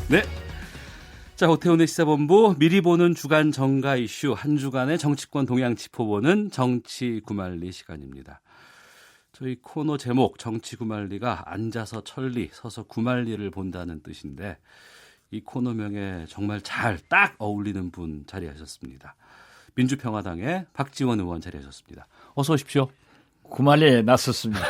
네. 자, 오태훈의 시사본부 미리 보는 주간 정가 이슈 한 주간의 정치권 동향 짚어보는 정치 구말리 시간입니다. 저희 코너 제목 정치 구말리가 앉아서 천리, 서서 구말리를 본다는 뜻인데 이 코너명에 정말 잘 딱 어울리는 분 자리하셨습니다. 민주평화당의 박지원 의원 자리하셨습니다. 어서 오십시오. 구말리에 나섰습니다.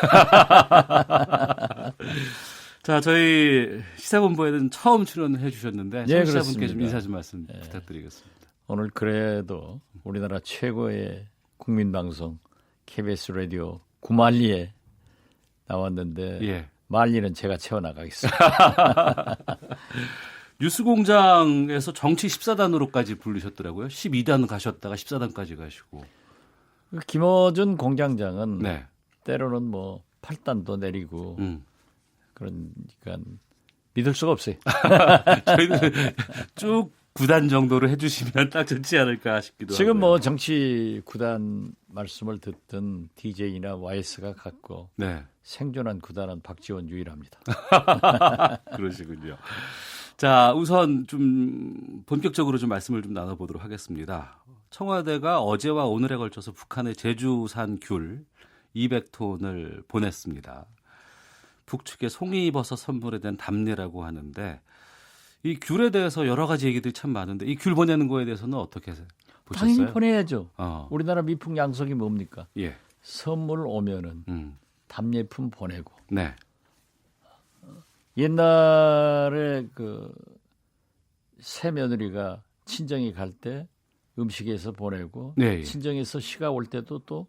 자, 저희 시사본부에는 처음 출연해 주셨는데 네, 청취자분께 좀 인사 좀 말씀 부탁드리겠습니다. 오늘 그래도 우리나라 최고의 국민방송 KBS 라디오 구말리에 나왔는데 예. 말리는 제가 채워나가겠습니다. 뉴스공장에서 정치 14단으로까지 부르셨더라고요. 12단 가셨다가 14단까지 가시고. 김어준 공장장은 네. 때로는 뭐 8단도 내리고 그러니까 믿을 수가 없어요. 저희는 쭉 9단 정도로 해주시면 딱 좋지 않을까 싶기도 하고. 지금 뭐 정치 9단 말씀을 듣던 DJ나 YS가 같고 네. 생존한 9단은 박지원 유일합니다. 그러시군요. 자, 우선 좀 본격적으로 좀 말씀을 좀 나눠보도록 하겠습니다. 청와대가 어제와 오늘에 걸쳐서 북한의 제주산 귤 200톤을 보냈습니다. 북측에 송이버섯 선물에 대한 답례라고 하는데 이 귤에 대해서 여러 가지 얘기들이 참 많은데 이 귤 보내는 거에 대해서는 어떻게 보셨어요? 당연히 보내야죠. 우리나라 미풍 양속이 뭡니까? 예. 선물 오면은 답례품 보내고. 네. 옛날에 그 새며느리가 친정에 갈 때 음식에서 보내고 네, 예. 친정에서 시가 올 때도 또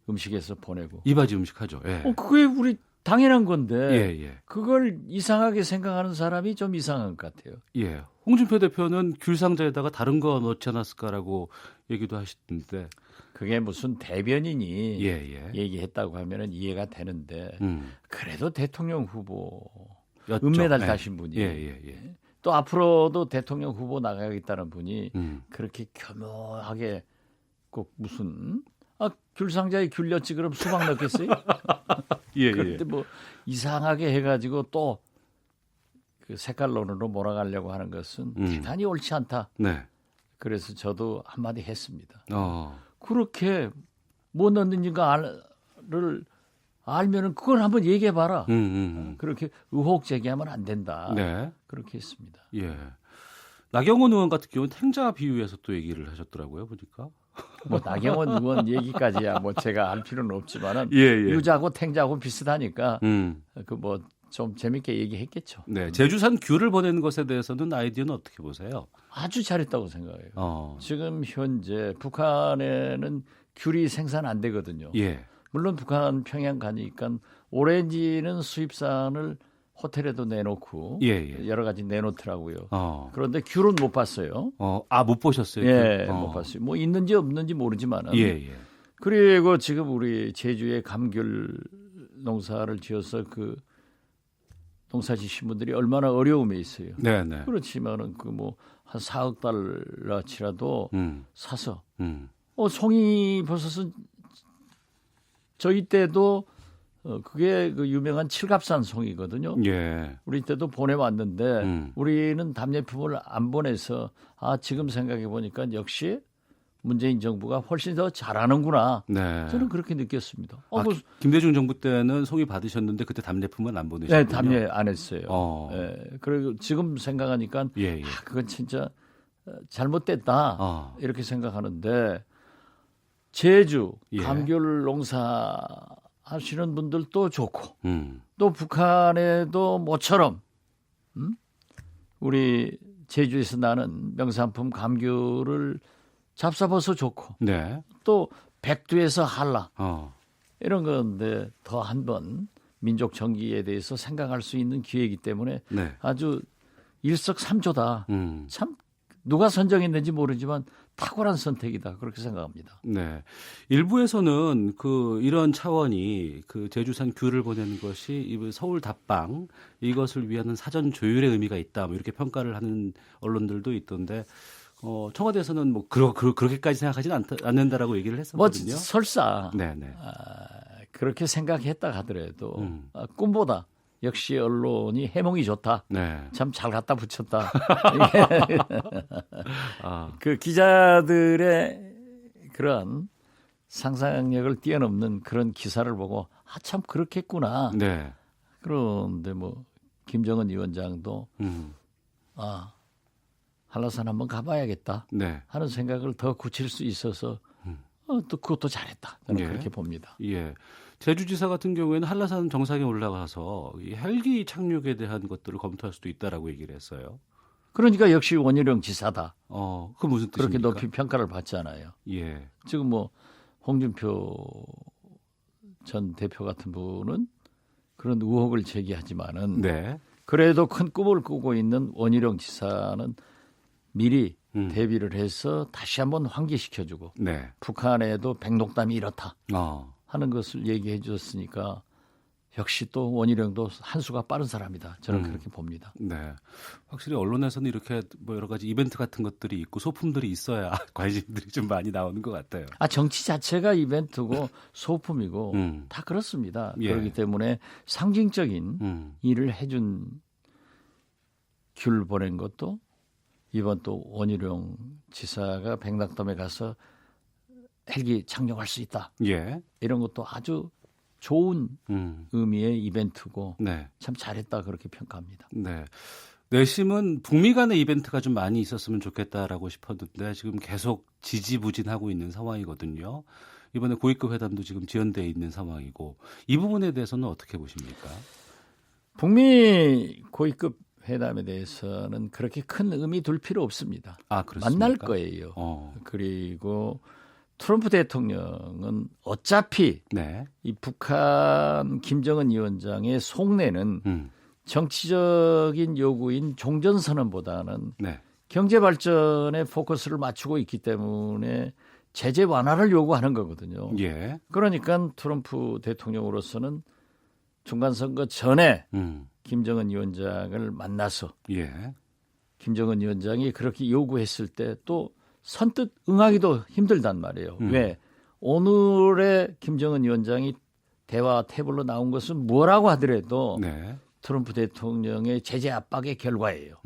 음식에서 보내고. 이바지 음식 하죠. 예. 그게 우리 당연한 건데 예. 그걸 이상하게 생각하는 사람이 좀 이상한 것 같아요. 예. 홍준표 대표는 귤 상자에다가 다른 거 넣지 않았을까라고 얘기도 하시던데. 그게 무슨 대변인이 예. 얘기했다고 하면은 이해가 되는데 그래도 대통령 후보 였죠. 은메달 예. 따신 분이 예. 또 앞으로도 대통령 후보 나가겠다는 분이 그렇게 교묘하게 꼭 무슨 귤 상자에 귤 넣지 그럼 수박 넣겠어요? 예. 그런데 뭐 이상하게 해가지고 또 그 색깔론으로 몰아가려고 하는 것은 대단히 옳지 않다. 네. 그래서 저도 한마디 했습니다. 그렇게 뭐 넣는지를 알면은 그걸 한번 얘기해봐라. 그렇게 의혹 제기하면 안 된다. 네. 그렇게 했습니다. 예. 나경원 의원 같은 경우는 탱자 비유해서 또 얘기를 하셨더라고요, 보니까. 뭐 나경원 의원 얘기까지야 뭐 제가 알 필요는 없지만은 예. 유자고 탱자고 비슷하니까 그 뭐 좀 재밌게 얘기했겠죠. 네, 제주산 귤을 보내는 것에 대해서는 아이디어는 어떻게 보세요? 아주 잘했다고 생각해요. 지금 현재 북한에는 귤이 생산 안 되거든요. 예. 물론 북한 평양 가니까 오렌지는 수입산을 호텔에도 내놓고 예. 여러 가지 내놓더라고요. 그런데 귤은 못 봤어요. 못 보셨어요? 예, 못 봤어요. 뭐 있는지 없는지 모르지만은. 예. 그리고 지금 우리 제주에 감귤 농사를 지어서 그 농사 지신 분들이 얼마나 어려움에 있어요. 네. 그렇지만은 그 뭐 한 4억 달러치라도 사서 송이버섯은 저희 때도 그게 그 유명한 칠갑산 송이거든요. 예. 우리 때도 보내왔는데 우리는 답례품을 안 보내서 지금 생각해 보니까 역시 문재인 정부가 훨씬 더 잘하는구나. 네. 저는 그렇게 느꼈습니다. 김대중 정부 때는 송이 받으셨는데 그때 답례품은 안 보내셨군요. 네, 답례 안 했어요. 네, 그리고 지금 생각하니까 그건 진짜 잘못됐다 이렇게 생각하는데 제주 감귤 농사 하시는 분들도 좋고 또 북한에도 모처럼 우리 제주에서 나는 명산품 감귤을 잡숴봐서 좋고 네. 또 백두에서 한라 이런 건데 더 한 번 민족 정기에 대해서 생각할 수 있는 기회이기 때문에 아주 일석삼조다. 참 누가 선정했는지 모르지만 탁월한 선택이다 그렇게 생각합니다. 네, 일부에서는 이런 차원이 제주산 귤을 보내는 것이 서울 답방 이것을 위한 사전 조율의 의미가 있다. 뭐 이렇게 평가를 하는 언론들도 있던데. 청와대에서는 뭐 그렇게까지 생각하지는 않는다라고 얘기를 했었거든요. 뭐 설사 네네. 그렇게 생각했다 하더라도 꿈보다 역시 언론이 해몽이 좋다. 네. 참 잘 갖다 붙였다. 그 기자들의 그런 상상력을 뛰어넘는 그런 기사를 보고 참 그렇겠구나. 네. 그런데 뭐 김정은 위원장도 한라산 한번 가봐야겠다 네. 하는 생각을 더 굳힐 수 있어서 또 그것도 잘했다. 저는 예. 그렇게 봅니다. 예. 제주지사 같은 경우에는 한라산 정상에 올라가서 이 헬기 착륙에 대한 것들을 검토할 수도 있다라고 얘기를 했어요. 그러니까 역시 원희룡 지사다. 그 무슨 뜻입니까? 그렇게 높이 평가를 받잖아요. 예. 지금 뭐 홍준표 전 대표 같은 분은 그런 의혹을 제기하지만은 네. 그래도 큰 꿈을 꾸고 있는 원희룡 지사는 미리 대비를 해서 다시 한번 환기시켜주고 네. 북한에도 백록담이 이렇다 하는 것을 얘기해 주셨으니까 역시 또 원희룡도 한 수가 빠른 사람이다. 저는 그렇게 봅니다. 네. 확실히 언론에서는 이렇게 뭐 여러 가지 이벤트 같은 것들이 있고 소품들이 있어야 관심들이 좀 많이 나오는 것 같아요. 정치 자체가 이벤트고 소품이고 다 그렇습니다. 예. 그렇기 때문에 상징적인 일을 해준 귤 보낸 것도 이번 또 원희룡 지사가 백록담에 가서 헬기 착륙할 수 있다. 예. 이런 것도 아주 좋은 의미의 이벤트고 네. 참 잘했다 그렇게 평가합니다. 네. 내심은 북미 간의 이벤트가 좀 많이 있었으면 좋겠다라고 싶었는데 지금 계속 지지부진하고 있는 상황이거든요. 이번에 고위급 회담도 지금 지연되어 있는 상황이고 이 부분에 대해서는 어떻게 보십니까? 북미 고위급 회담에 대해서는 그렇게 큰 의미 둘 필요 없습니다. 그렇습니까? 만날 거예요. 그리고 트럼프 대통령은 어차피 네. 이 북한 김정은 위원장의 속내는 정치적인 요구인 종전선언보다는 네. 경제 발전에 포커스를 맞추고 있기 때문에 제재 완화를 요구하는 거거든요. 예. 그러니까 트럼프 대통령으로서는 중간선거 전에 김정은 위원장을 만나서 예. 김정은 위원장이 그렇게 요구했을 때 또 선뜻 응하기도 힘들단 말이에요. 왜? 오늘의 김정은 위원장이 대화 테이블로 나온 것은 뭐라고 하더라도 네. 트럼프 대통령의 제재 압박의 결과예요.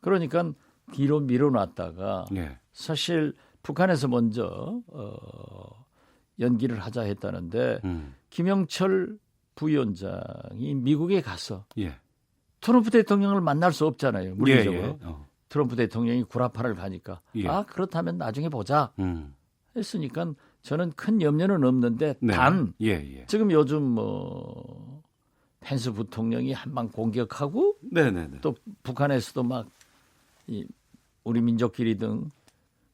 그러니까 뒤로 밀어놨다가 네. 사실 북한에서 먼저 연기를 하자 했다는데 김영철 부위원장이 미국에 가서 예. 트럼프 대통령을 만날 수 없잖아요. 물리적으로. 예, 예. 트럼프 대통령이 구라파를 가니까 예. 그렇다면 나중에 보자 했으니까 저는 큰 염려는 없는데 네. 단 예. 지금 요즘 뭐 펜스 부통령이 한방 공격하고 네네네. 또 북한에서도 막 우리 민족끼리 등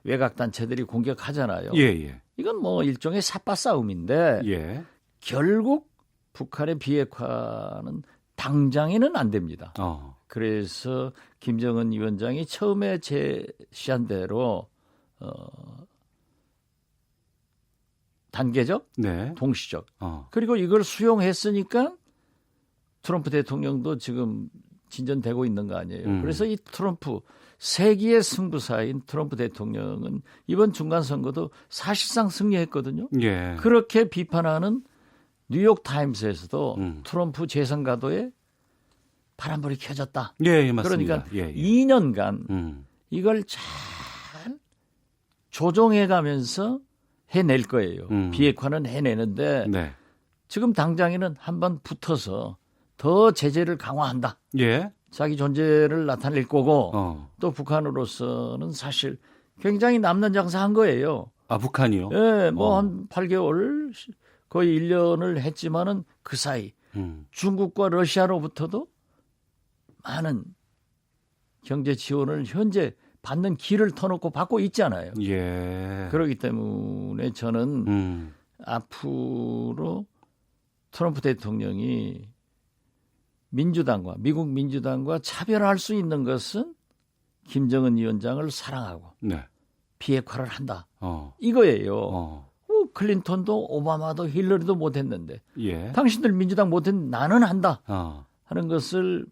외곽 단체들이 공격하잖아요. 예. 이건 뭐 일종의 삿바 싸움인데 예. 결국 북한의 비핵화는 당장에는 안 됩니다. 그래서 김정은 위원장이 처음에 제시한 대로 단계적, 네. 동시적. 그리고 이걸 수용했으니까 트럼프 대통령도 지금 진전되고 있는 거 아니에요. 그래서 이 트럼프 세기의 승부사인 트럼프 대통령은 이번 중간 선거도 사실상 승리했거든요. 예. 그렇게 비판하는 뉴욕 타임스에서도 트럼프 재선 가도에 파란불이 켜졌다. 예, 맞습니다. 그러니까 2년간 이걸 잘 조정해 가면서 해낼 거예요. 비핵화는 해내는데 네. 지금 당장에는 한번 붙어서 더 제재를 강화한다. 예. 자기 존재를 나타낼 거고 또 북한으로서는 사실 굉장히 남는 장사한 거예요. 북한이요? 예, 뭐 한 8개월 거의 1년을 했지만은 그 사이 중국과 러시아로부터도 많은 경제 지원을 현재 받는 길을 터놓고 받고 있잖아요. 예. 그렇기 때문에 저는 앞으로 트럼프 대통령이 민주당과 미국 민주당과 차별할 수 있는 것은 김정은 위원장을 사랑하고 네. 비핵화를 한다. 이거예요. 클린턴도 오바마도 힐러리도 못했는데 예. 당신들 민주당 못했는데 나는 한다 하는 것을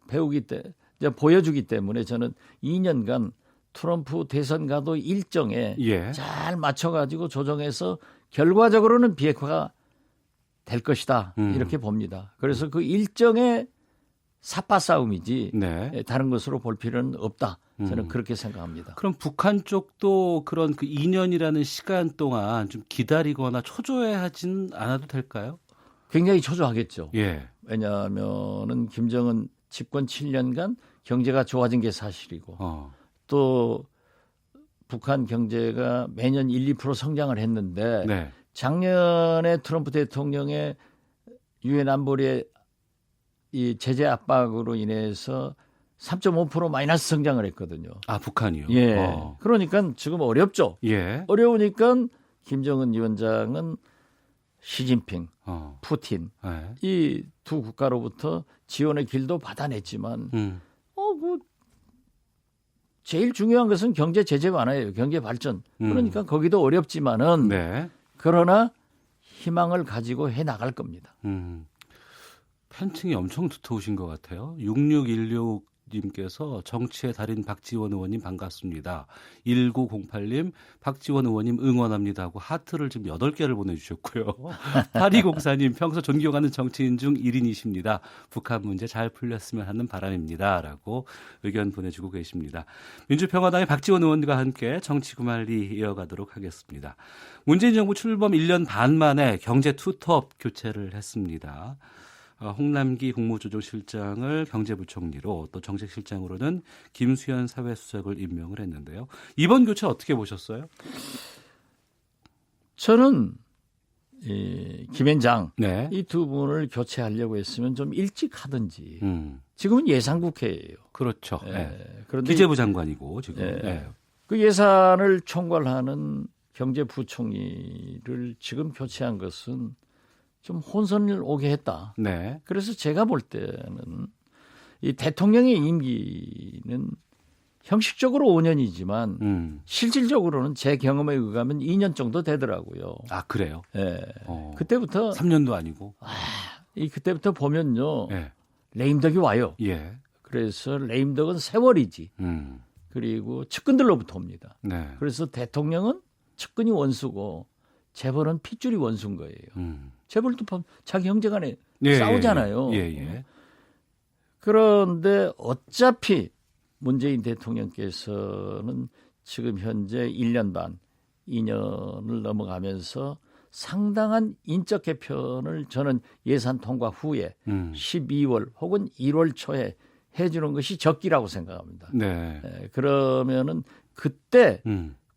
보여주기 때문에 저는 2년간 트럼프 대선과도 일정에 잘 맞춰가지고 조정해서 결과적으로는 비핵화가 될 것이다 이렇게 봅니다. 그래서 그 일정에 삿바 싸움이지 네. 다른 것으로 볼 필요는 없다. 저는 그렇게 생각합니다. 그럼 북한 쪽도 그런 그 2년이라는 시간 동안 좀 기다리거나 초조해하진 않아도 될까요? 굉장히 초조하겠죠. 예. 왜냐하면은 김정은 집권 7년간 경제가 좋아진 게 사실이고 또 북한 경제가 매년 1, 2% 성장을 했는데 네. 작년에 트럼프 대통령의 유엔 안보리의 이 제재 압박으로 인해서 3.5% 마이너스 성장을 했거든요. 아, 북한이요? 예. 그러니까 지금 어렵죠. 예. 어려우니까 김정은 위원장은 시진핑, 푸틴 네. 이 두 국가로부터 지원의 길도 받아냈지만 뭐 제일 중요한 것은 경제 제재 완화예요. 경제 발전. 그러니까 거기도 어렵지만은 네. 그러나 희망을 가지고 해 나갈 겁니다. 팬층이 엄청 두터우신 것 같아요. 6616님께서 정치의 달인 박지원 의원님 반갑습니다. 1908님 박지원 의원님 응원합니다 하고 하트를 지금 8개를 보내주셨고요. 8204님 평소 존경하는 정치인 중 1인이십니다. 북한 문제 잘 풀렸으면 하는 바람입니다. 라고 의견 보내주고 계십니다. 민주평화당의 박지원 의원과 함께 정치구말리 이어가도록 하겠습니다. 문재인 정부 출범 1년 반 만에 경제 투톱 교체를 했습니다. 홍남기 국무조정실장을 경제부총리로 또 정책실장으로는 김수현 사회수석을 임명을 했는데요. 이번 교체 어떻게 보셨어요? 저는 김앤장 네. 이 두 분을 교체하려고 했으면 좀 일찍 하든지. 지금은 예산국회예요. 그렇죠. 예. 네. 그런데 기재부 장관이고 지금. 예. 네. 그 예산을 총괄하는 경제부총리를 지금 교체한 것은 좀 혼선을 오게 했다. 네. 그래서 제가 볼 때는 이 대통령의 임기는 형식적으로 5년이지만 실질적으로는 제 경험에 의하면 2년 정도 되더라고요. 아, 그래요? 예. 그때부터 3년도 아니고. 그때부터 보면요. 예. 레임덕이 와요. 예. 그래서 레임덕은 세월이지. 그리고 측근들로부터 옵니다. 네. 그래서 대통령은 측근이 원수고 재벌은 핏줄이 원수인 거예요. 재벌도 자기 형제간에 싸우잖아요. 예. 그런데 어차피 문재인 대통령께서는 지금 현재 1년 반, 2년을 넘어가면서 상당한 인적 개편을 저는 예산 통과 후에 12월 혹은 1월 초에 해주는 것이 적기라고 생각합니다. 네. 그러면은 그때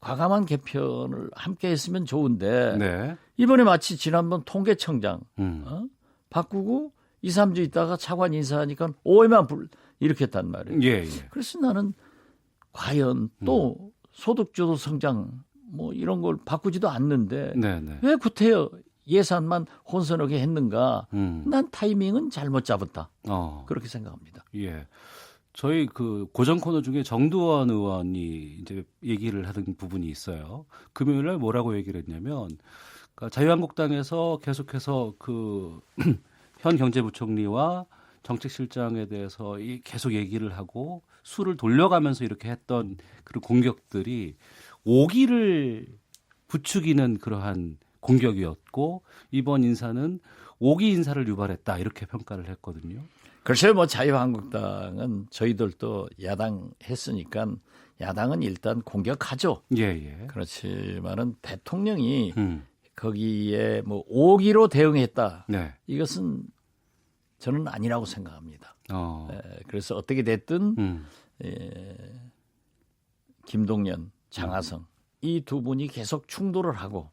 과감한 개편을 함께 했으면 좋은데 네. 이번에 마치 지난번 통계청장 바꾸고 2, 3주 있다가 차관 인사하니까 오해만 일으켰단 말이에요. 예. 그래서 나는 과연 또 소득주도 성장 뭐 이런 걸 바꾸지도 않는데 네네. 왜 구태여 예산만 혼선하게 했는가? 난 타이밍은 잘못 잡았다. 그렇게 생각합니다. 예. 저희 그 고정 코너 중에 정두원 의원이 이제 얘기를 하던 부분이 있어요. 금요일 날 뭐라고 얘기를 했냐면, 그러니까 자유한국당에서 계속해서 그 현 경제부총리와 정책실장에 대해서 계속 얘기를 하고 수를 돌려가면서 이렇게 했던 그런 공격들이 오기를 부추기는 그러한 공격이었고 이번 인사는 오기 인사를 유발했다 이렇게 평가를 했거든요. 글쎄요, 뭐 자유한국당은 저희들도 야당 했으니까 야당은 일단 공격하죠. 예. 그렇지만은 대통령이 거기에 뭐 오기로 대응했다. 네. 이것은 저는 아니라고 생각합니다. 그래서 어떻게 됐든 김동연, 장하성 이 두 분이 계속 충돌을 하고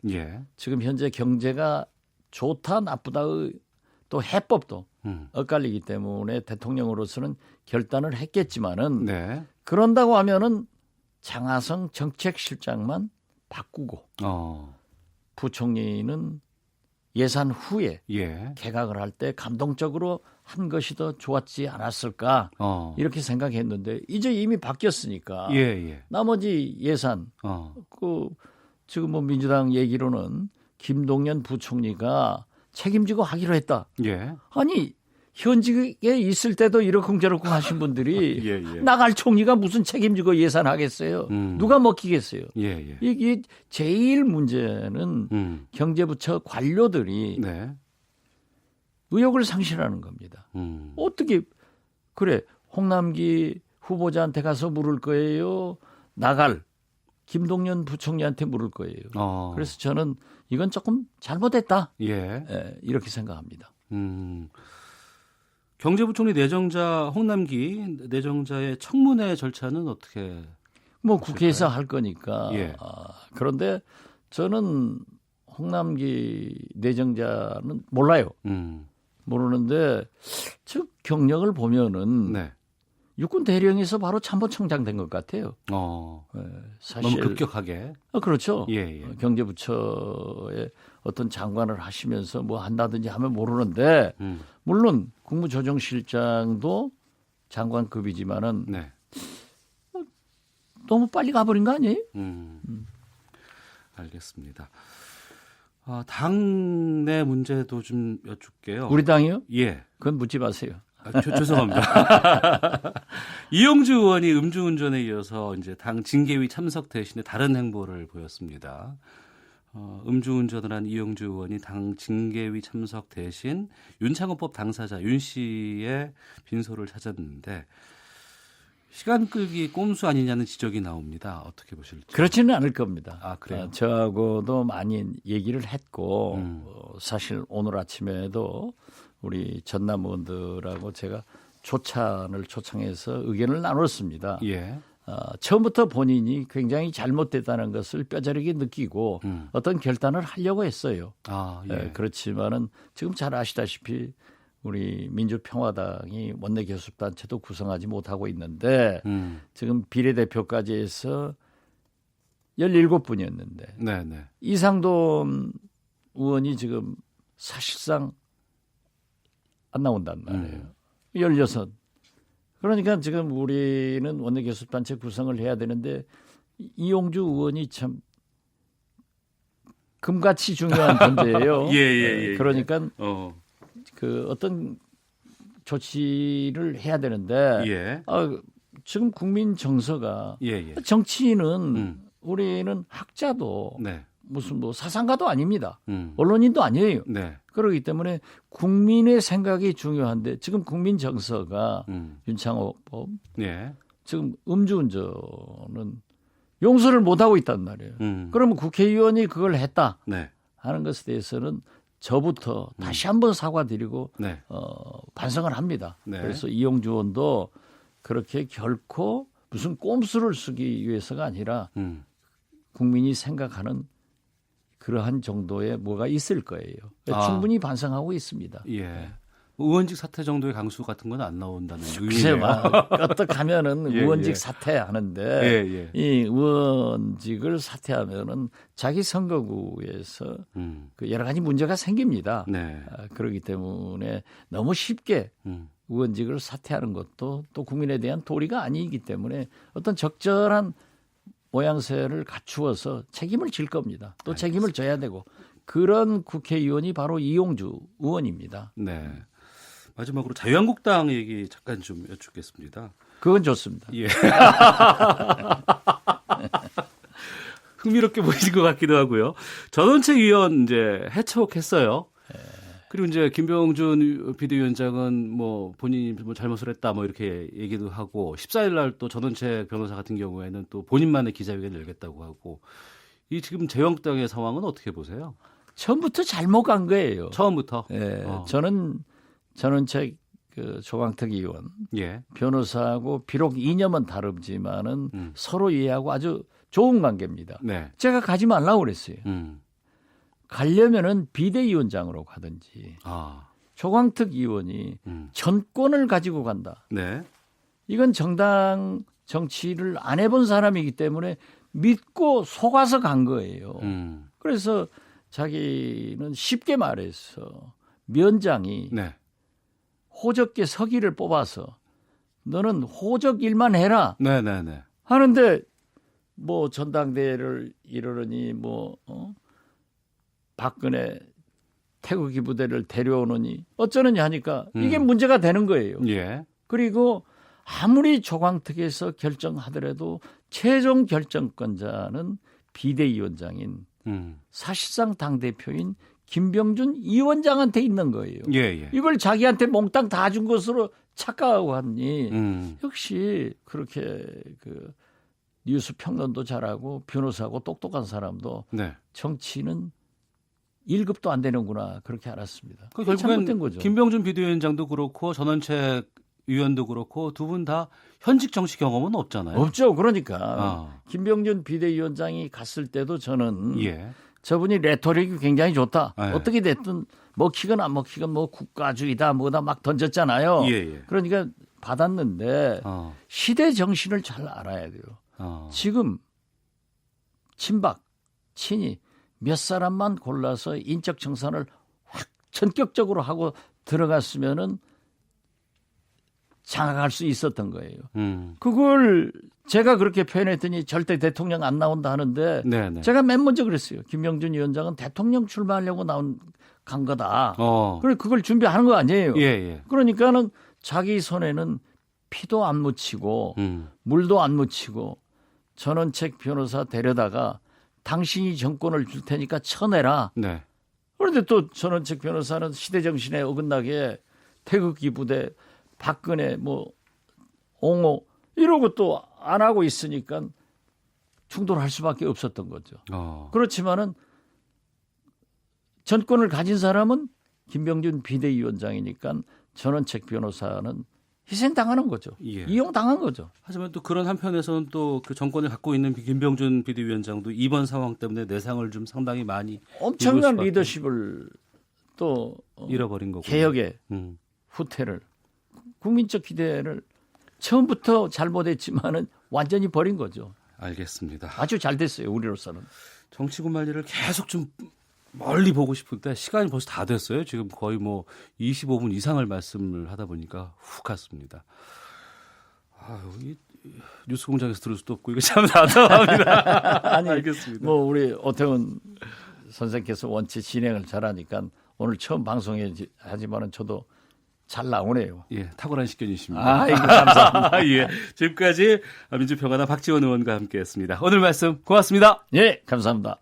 지금 현재 경제가 좋다 나쁘다의 또 해법도 엇갈리기 때문에 대통령으로서는 결단을 했겠지만은 그런다고 하면은 장하성 정책실장만 바꾸고 부총리는 예산 후에 개각을 할 때 감동적으로 한 것이 더 좋았지 않았을까 이렇게 생각했는데 이제 이미 바뀌었으니까 나머지 예산 그 지금 뭐 민주당 얘기로는 김동연 부총리가 책임지고 하기로 했다. 아니 현직에 있을 때도 이러쿵저러쿵 하신 분들이 나갈 총리가 무슨 책임지고 예산하겠어요. 누가 먹히겠어요. 이게 제일 문제는 경제부처 관료들이 의욕을 상실하는 겁니다. 어떻게 그래 홍남기 후보자한테 가서 물을 거예요. 나갈 김동연 부총리한테 물을 거예요. 그래서 저는 이건 조금 잘못했다. 예, 이렇게 생각합니다. 경제부총리 내정자 홍남기 내정자의 청문회 절차는 어떻게? 뭐 국회에서 할 거니까. 예. 그런데 저는 홍남기 내정자는 몰라요. 모르는데 즉 경력을 보면은 네. 육군 대령에서 바로 참모총장 된 것 같아요. 사실 너무 급격하게. 그렇죠. 예. 경제부처의 어떤 장관을 하시면서 뭐 한다든지 하면 모르는데 물론 국무조정실장도 장관급이지만은 네. 너무 빨리 가버린 거 아니에요? 알겠습니다. 당내 문제도 좀 여쭙게요. 우리 당이요? 예. 그건 묻지 마세요. 죄송합니다. 이용주 의원이 음주운전에 이어서 이제 당 징계위 참석 대신에 다른 행보를 보였습니다. 음주운전을 한 이용주 의원이 당 징계위 참석 대신 윤창호법 당사자 윤 씨의 빈소를 찾았는데 시간 끌기 꼼수 아니냐는 지적이 나옵니다. 어떻게 보실지. 그렇지는 않을 겁니다. 그래요? 저하고도 많이 얘기를 했고 사실 오늘 아침에도 우리 전남 의원들하고 제가 조찬을 초청해서 의견을 나눴습니다. 예. 처음부터 본인이 굉장히 잘못됐다는 것을 뼈저리게 느끼고 어떤 결단을 하려고 했어요. 예. 그렇지만은 지금 잘 아시다시피 우리 민주평화당이 원내 교섭단체도 구성하지 못하고 있는데 지금 비례대표까지 해서 17분이었는데 네네. 이상돈 의원이 지금 사실상 안 나온단 말이에요. 16. 그러니까 지금 우리는 원내 교섭단체 구성을 해야 되는데 이용주 의원이 참 금같이 중요한 존재예요. 예. 그러니까 그 어떤 조치를 해야 되는데 예. 지금 국민 정서가 예. 정치인은 우리는 학자도 네. 무슨 뭐 사상가도 아닙니다. 언론인도 아니에요. 네. 그렇기 때문에 국민의 생각이 중요한데 지금 국민 정서가 윤창호법 예. 지금 음주운전은 용서를 못하고 있단 말이에요. 그러면 국회의원이 그걸 했다 네. 하는 것에 대해서는 저부터 다시 한번 사과드리고 네. 반성을 합니다. 네. 그래서 이용주 의원도 그렇게 결코 무슨 꼼수를 쓰기 위해서가 아니라 국민이 생각하는 그러한 정도의 뭐가 있을 거예요. 충분히 반성하고 있습니다. 예. 의원직 사퇴 정도의 강수 같은 건 안 나온다는 글쎄요. 의미네요. 끄떡하면은 의원직 사퇴하는데 이 의원직을 사퇴하면은 자기 선거구에서 그 여러 가지 문제가 생깁니다. 네. 그렇기 때문에 너무 쉽게 의원직을 사퇴하는 것도 또 국민에 대한 도리가 아니기 때문에 어떤 적절한 모양새를 갖추어서 책임을 질 겁니다. 또 책임을 져야 되고 그런 국회의원이 바로 이용주 의원입니다. 네. 마지막으로 자유한국당 얘기 잠깐 좀 여쭙겠습니다. 그건 좋습니다. 예. 흥미롭게 보이신 것 같기도 하고요. 전원책 위원 이제 해촉했어요. 그리고 이제 김병준 비대위원장은 뭐 본인이 뭐 잘못을 했다 뭐 이렇게 얘기도 하고 14일 날 또 전원책 변호사 같은 경우에는 또 본인만의 기자회견을 열겠다고 하고 이 지금 자유한국당의 상황은 어떻게 보세요? 처음부터 잘못 간 거예요. 처음부터. 예. 저는 전원책 그 조광택 의원 변호사하고 비록 이념은 다르지만은 서로 이해하고 아주 좋은 관계입니다. 네. 제가 가지 말라고 그랬어요. 가려면은 비대위원장으로 가든지 조광택 의원이 전권을 가지고 간다. 네. 이건 정당 정치를 안 해본 사람이기 때문에 믿고 속아서 간 거예요. 그래서 자기는 쉽게 말해서 위원장이 호적계 서기를 뽑아서 너는 호적 일만 해라. 네네네. 하는데 뭐 전당대회를 이르느니 뭐 박근혜 태극기 부대를 데려오느니 어쩌느냐 하니까 이게 문제가 되는 거예요. 예. 그리고 아무리 조광특에서 결정하더라도 최종 결정권자는 비대위원장인 사실상 당대표인 김병준 위원장한테 있는 거예요. 예. 이걸 자기한테 몽땅 다 준 것으로 착각하고 하니 역시 그렇게 그 뉴스 평론도 잘하고 변호사고 똑똑한 사람도 네. 정치는 1급도 안 되는구나 그렇게 알았습니다. 결국엔 잘못된 거죠. 김병준 비대위원장도 그렇고 전원책 위원도 그렇고 두 분 다 현직 정치 경험은 없잖아요. 없죠. 그러니까 김병준 비대위원장이 갔을 때도 저는 예. 저분이 레토릭이 굉장히 좋다. 예. 어떻게 됐든 먹히건 안 먹히건 뭐 국가주의다 뭐다 막 던졌잖아요. 예. 그러니까 받았는데 시대 정신을 잘 알아야 돼요. 지금 친박, 친이 몇 사람만 골라서 인적 청산을 확 전격적으로 하고 들어갔으면은 장악할 수 있었던 거예요. 그걸 제가 그렇게 표현했더니 절대 대통령 안 나온다 하는데 네네. 제가 맨 먼저 그랬어요. 김병준 위원장은 대통령 출마하려고 간 거다. 그래 그걸 준비하는 거 아니에요. 예. 그러니까는 자기 손에는 피도 안 묻히고 물도 안 묻히고 전원책 변호사 데려다가 당신이 정권을 줄 테니까 쳐내라. 네. 그런데 또 전원책 변호사는 시대 정신에 어긋나게 태극기 부대 박근혜 뭐 옹호 이러고 또 안 하고 있으니까 충돌할 수밖에 없었던 거죠. 그렇지만은 전권을 가진 사람은 김병준 비대위원장이니까 전원책 변호사는 희생당하는 거죠. 예. 이용당한 거죠. 하지만 또 그런 한편에서는 또 그 정권을 갖고 있는 김병준 비대위원장도 이번 상황 때문에 내상을 좀 상당히 많이 엄청난 리더십을 또 잃어버린 거고 개혁의 후퇴를 국민적 기대를 처음부터 잘못했지만은 완전히 버린 거죠. 알겠습니다. 아주 잘 됐어요. 우리로서는. 정치구말리를 계속 좀 멀리 보고 싶은데 시간이 벌써 다 됐어요. 지금 거의 뭐 25분 이상을 말씀을 하다 보니까 훅 갔습니다. 여기 뉴스공장에서 들을 수도 없고 이거 참 답답합니다. 아니, 알겠습니다. 뭐 우리 오태훈 선생께서 원체 진행을 잘하니까 오늘 처음 방송에 하지만은 저도 잘 나오네요. 예, 탁월한 식견이십니다. 아이고, 감사합니다. 예, 지금까지 민주평화당 박지원 의원과 함께했습니다. 오늘 말씀 고맙습니다. 예, 감사합니다.